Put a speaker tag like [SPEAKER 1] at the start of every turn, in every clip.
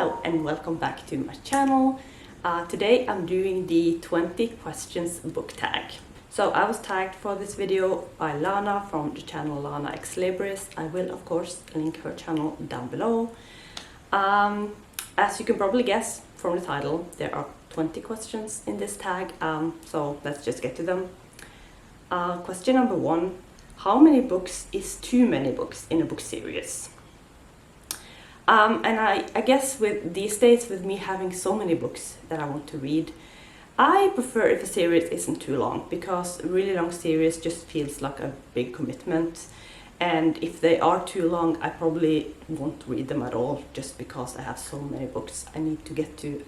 [SPEAKER 1] Hello and welcome back to my channel. Today I'm doing the 20 questions book tag. So I was tagged for this video by Lana from the channel Lana ExLibris. I will of course link her channel down below. As you can probably guess from the title, there are 20 questions in this tag, so let's just get to them. Question number 1. How many books is too many books in a book series? And I guess with these days, with me having so many books that I want to read, I prefer if a series isn't too long, because a really long series just feels like a big commitment. And if they are too long, I probably won't read them at all, just because I have so many books I need to get to.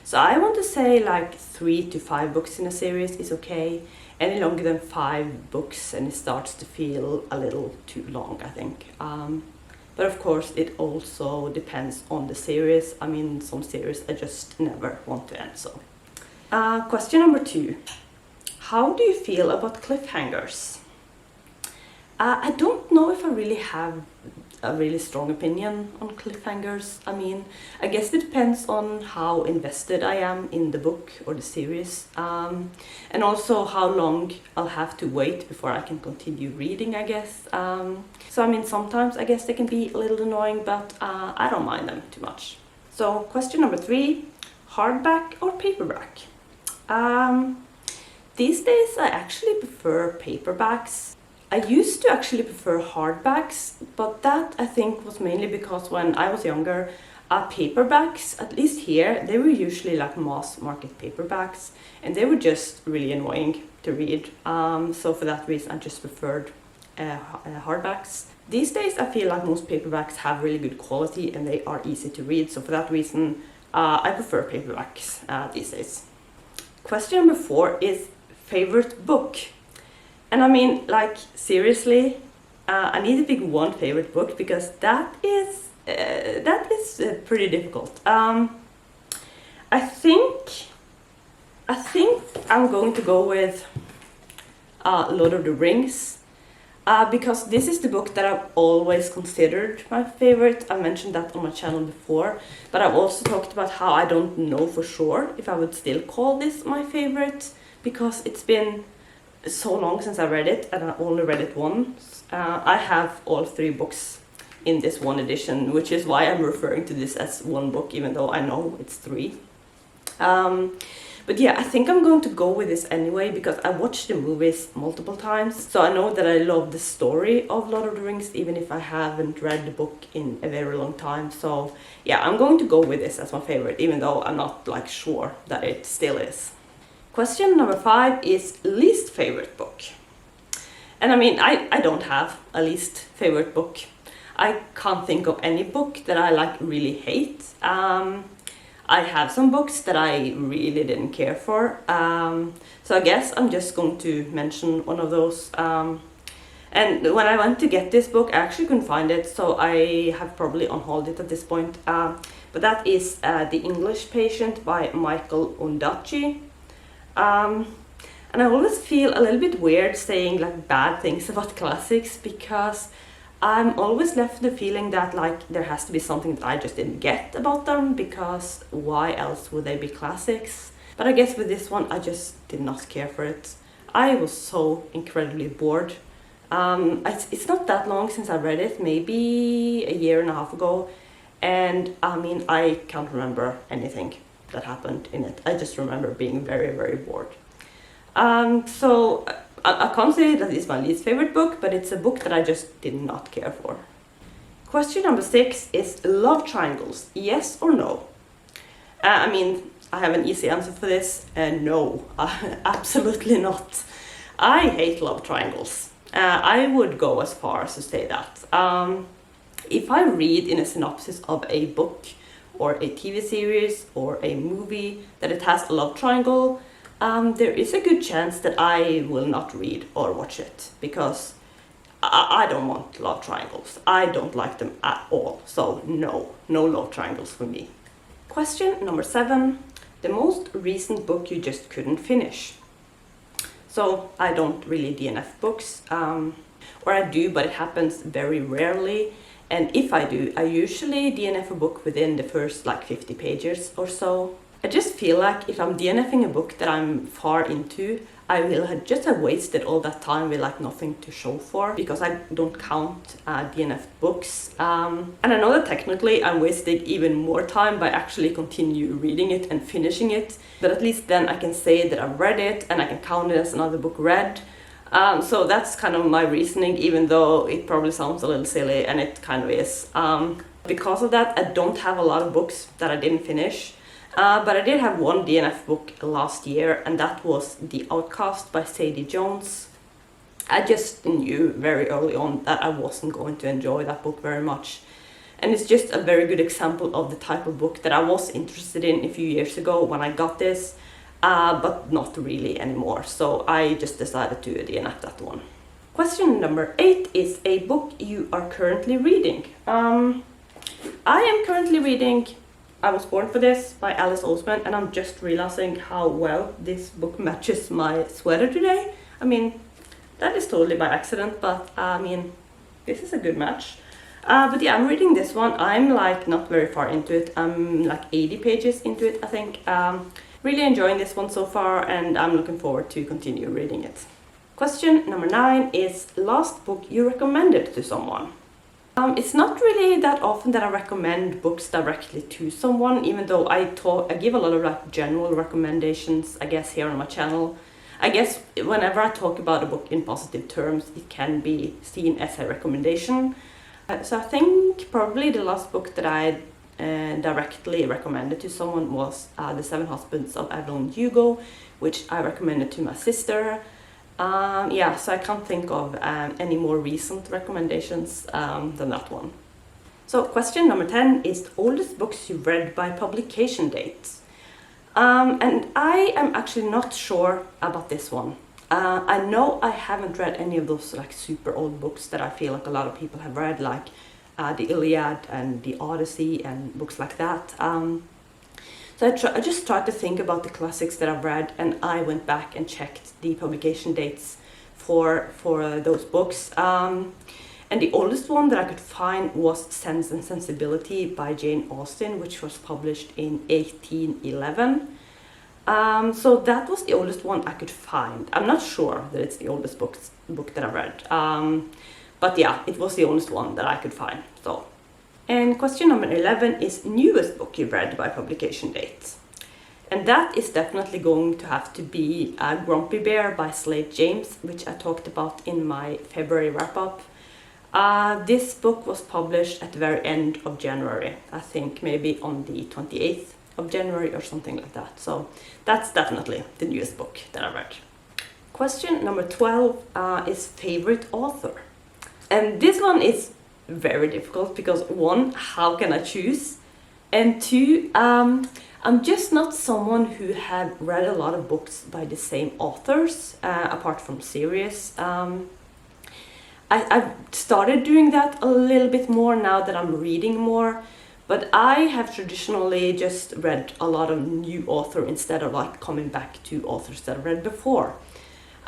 [SPEAKER 1] So I want to say like 3 to 5 books in a series is okay. Any longer than 5 books and it starts to feel a little too long, I think. But of course it also depends on the series. I mean, some series I just never want to end. So, question number 2. How do you feel about cliffhangers? I don't know if I really have a really strong opinion on cliffhangers. I mean, I guess it depends on how invested I am in the book or the series, and also how long I'll have to wait before I can continue reading, I guess. So I mean, sometimes I guess they can be a little annoying, but I don't mind them too much. So question number 3, hardback or paperback? These days I actually prefer paperbacks. I used to actually prefer hardbacks, but that I think was mainly because when I was younger, paperbacks, at least here, they were usually like mass market paperbacks, and they were just really annoying to read. So for that reason, I just preferred hardbacks. These days, I feel like most paperbacks have really good quality and they are easy to read. So for that reason, I prefer paperbacks these days. Question number 4 is favorite book. And I mean, like, seriously, I need to pick one favorite book, because that is pretty difficult. I think I'm going to go with Lord of the Rings, because this is the book that I've always considered my favorite. I mentioned that on my channel before, but I've also talked about how I don't know for sure if I would still call this my favorite, because it's been so long since I read it, and I only read it once. I have all 3 books in this one edition, which is why I'm referring to this as one book, even though I know it's 3. But yeah, I think I'm going to go with this anyway, because I watched the movies multiple times, so I know that I love the story of Lord of the Rings, even if I haven't read the book in a very long time. So yeah, I'm going to go with this as my favorite, even though I'm not like sure that it still is. Question number 5 is least favorite book. And I mean, I don't have a least favorite book. I can't think of any book that I like really hate. I have some books that I really didn't care for. So I guess I'm just going to mention one of those. And when I went to get this book, I actually couldn't find it, so I have probably unhauled it at this point. But that is The English Patient by Michael Ondaatje. And I always feel a little bit weird saying like bad things about classics, because I'm always left the feeling that like there has to be something that I just didn't get about them, because why else would they be classics? But I guess with this one, I just did not care for it. I was so incredibly bored. It's not that long since I read it, maybe a year and a half ago, and I mean, I can't remember anything that happened in it. I just remember being very, very bored. So I can't say that it's my least favorite book, but it's a book that I just did not care for. Question number 6 is love triangles, yes or no? I mean, I have an easy answer for this, no, absolutely not. I hate love triangles. I would go as far as to say that. If I read in a synopsis of a book, or a TV series, or a movie, that it has a love triangle, there is a good chance that I will not read or watch it, because I don't want love triangles. I don't like them at all. So no love triangles for me. Question number 7, the most recent book you just couldn't finish. So I don't really DNF books, or I do, but it happens very rarely. And if I do, I usually DNF a book within the first like 50 pages or so. I just feel like if I'm DNFing a book that I'm far into, I will just have wasted all that time with like nothing to show for, because I don't count DNF books. And I know that technically I'm wasting even more time by actually continue reading it and finishing it, but at least then I can say that I've read it and I can count it as another book read. So that's kind of my reasoning, even though it probably sounds a little silly, and it kind of is. Because of that, I don't have a lot of books that I didn't finish. But I did have one DNF book last year, and that was The Outcast by Sadie Jones. I just knew very early on that I wasn't going to enjoy that book very much. And it's just a very good example of the type of book that I was interested in a few years ago when I got this, but not really anymore. So I just decided to DNF that one. Question number 8 is a book you are currently reading. I am currently reading I Was Born for This by Alice Oseman, and I'm just realizing how well this book matches my sweater today. I mean, that is totally by accident, but I mean, this is a good match. But yeah, I'm reading this one. I'm like not very far into it. I'm like 80 pages into it, I think. Really enjoying this one so far, and I'm looking forward to continue reading it. Question number 9 is last book you recommended to someone. It's not really that often that I recommend books directly to someone, even though I give a lot of like general recommendations, I guess, here on my channel. I guess whenever I talk about a book in positive terms, it can be seen as a recommendation. So I think probably the last book that I directly recommended to someone was The Seven Husbands of Evelyn Hugo, which I recommended to my sister. Yeah, so I can't think of any more recent recommendations than that one. So question number 10 is the oldest books you've read by publication dates. And I am actually not sure about this one. I know I haven't read any of those like super old books that I feel like a lot of people have read, like the Iliad and the Odyssey and books like that. So I just tried to think about the classics that I've read, and I went back and checked the publication dates for those books. And the oldest one that I could find was Sense and Sensibility by Jane Austen, which was published in 1811. So that was the oldest one I could find. I'm not sure that it's the oldest book that I read. But yeah, it was the oldest one that I could find. So. And question number 11 is newest book you read by publication date. And that is definitely going to have to be Grumpy Bear by Slade James, which I talked about in my February wrap-up. This book was published at the very end of January. I think maybe on the 28th of January or something like that. So that's definitely the newest book that I read. Question number 12 is favorite author. And this one is very difficult because 1, how can I choose? And 2, I'm just not someone who have read a lot of books by the same authors, apart from series. I've started doing that a little bit more now that I'm reading more, but I have traditionally just read a lot of new author instead of like coming back to authors that I've read before.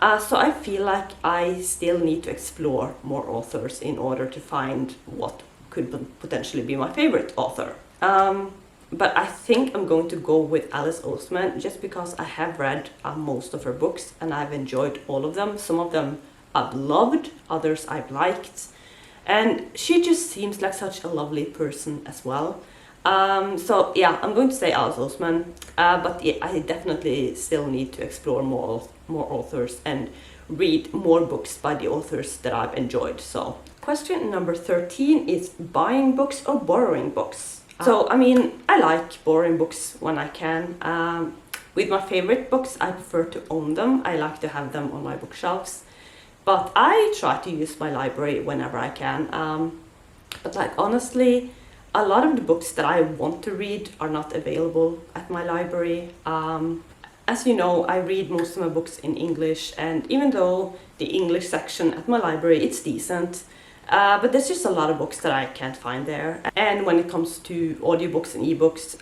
[SPEAKER 1] So I feel like I still need to explore more authors in order to find what could potentially be my favorite author. But I think I'm going to go with Alice Oseman just because I have read most of her books and I've enjoyed all of them. Some of them I've loved, others I've liked. And she just seems like such a lovely person as well. So yeah, I'm going to say Alice Oseman, but yeah, I definitely still need to explore more authors and read more books by the authors that I've enjoyed. So question number 13 is buying books or borrowing books. So I mean, I like borrowing books when I can. With my favorite books, I prefer to own them. I like to have them on my bookshelves, but I try to use my library whenever I can. But like honestly, a lot of the books that I want to read are not available at my library. As you know, I read most of my books in English, and even though the English section at my library, it's decent, but there's just a lot of books that I can't find there. And when it comes to audiobooks and ebooks,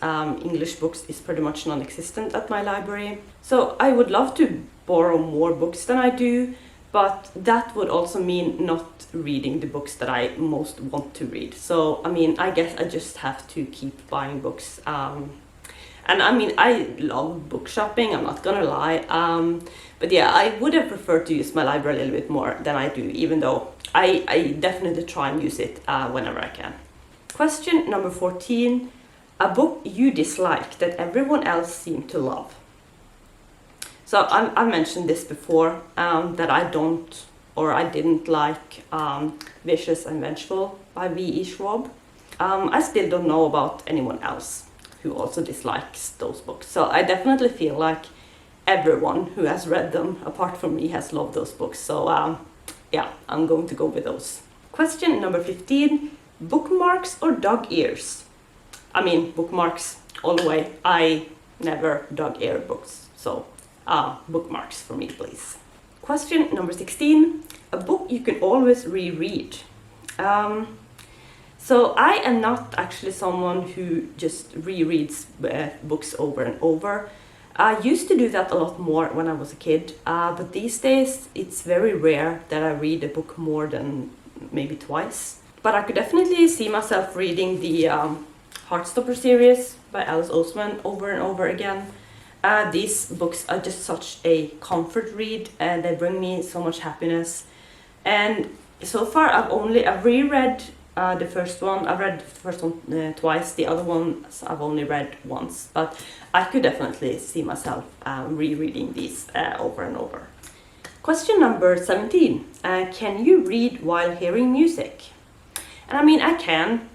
[SPEAKER 1] English books is pretty much non-existent at my library. So I would love to borrow more books than I do, but that would also mean not reading the books that I most want to read. So I mean, I guess I just have to keep buying books. And I mean, I love book shopping, I'm not gonna lie. But yeah, I would have preferred to use my library a little bit more than I do, even though I definitely try and use it whenever I can. Question number 14. A book you dislike that everyone else seemed to love. So I mentioned this before, that I don't, or I didn't like Vicious and Vengeful by V.E. Schwab. I still don't know about anyone else who also dislikes those books. So I definitely feel like everyone who has read them, apart from me, has loved those books. So yeah, I'm going to go with those. Question number 15. Bookmarks or dog ears? I mean, bookmarks all the way. I never dog ear books. So bookmarks for me, please. Question number 16. A book you can always reread. So I am not actually someone who just rereads books over and over. I used to do that a lot more when I was a kid, but these days it's very rare that I read a book more than maybe twice. But I could definitely see myself reading the Heartstopper series by Alice Oseman over and over again. These books are just such a comfort read, and they bring me so much happiness. And so far I've reread the first one. I've read the first one twice, the other ones I've only read once, but I could definitely see myself rereading these over and over. Question number 17. Can you read while hearing music? And I mean, I can,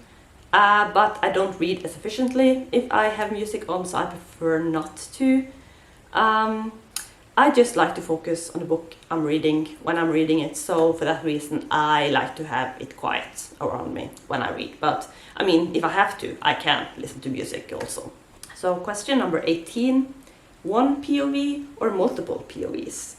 [SPEAKER 1] but I don't read as efficiently if I have music on, so I prefer not to. I just like to focus on the book I'm reading when I'm reading it, so for that reason I like to have it quiet around me when I read. But I mean, if I have to, I can listen to music also. So question number 18. One POV or multiple POVs?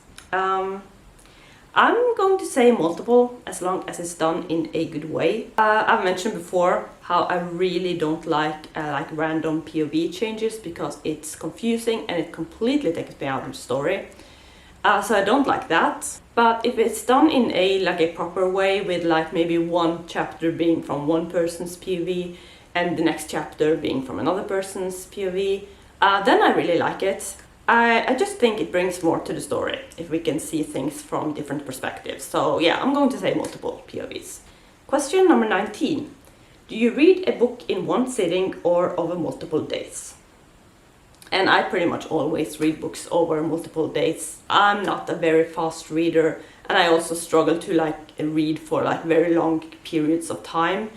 [SPEAKER 1] I'm going to say multiple, as long as it's done in a good way. I've mentioned before how I really don't like random POV changes, because it's confusing and it completely takes me out of the story. So I don't like that. But if it's done in a proper way, with maybe one chapter being from one person's POV and the next chapter being from another person's POV, then I really like it. I just think it brings more to the story if we can see things from different perspectives. So yeah, I'm going to say multiple POVs. Question number 19. Do you read a book in one sitting or over multiple days? And I pretty much always read books over multiple days. I'm not a very fast reader, and I also struggle to read for very long periods of time.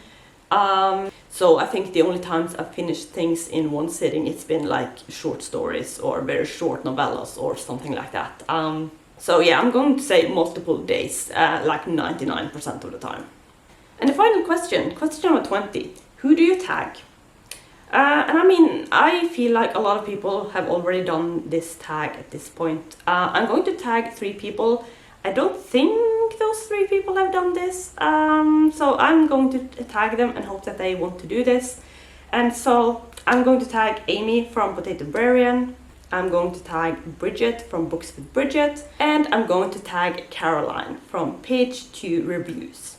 [SPEAKER 1] So I think the only times I've finished things in one sitting, it's been short stories or very short novellas or something like that. So yeah, I'm going to say multiple days, 99% of the time. And the final question number 20. Who do you tag? And I mean, I feel like a lot of people have already done this tag at this point. I'm going to tag 3 people. I don't think those 3 people have done this, so I'm going to tag them and hope that they want to do this. And so I'm going to tag Amy from Potato Brarian, I'm going to tag Bridget from Books with Bridget, and I'm going to tag Caroline from Page 2 Reviews.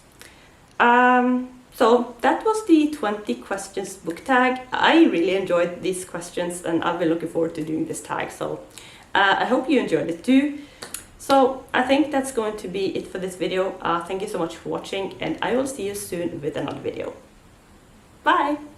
[SPEAKER 1] So that was the 20 questions book tag. I really enjoyed these questions, and I've been looking forward to doing this tag, so I hope you enjoyed it too. So I think that's going to be it for this video. Thank you so much for watching, and I will see you soon with another video. Bye!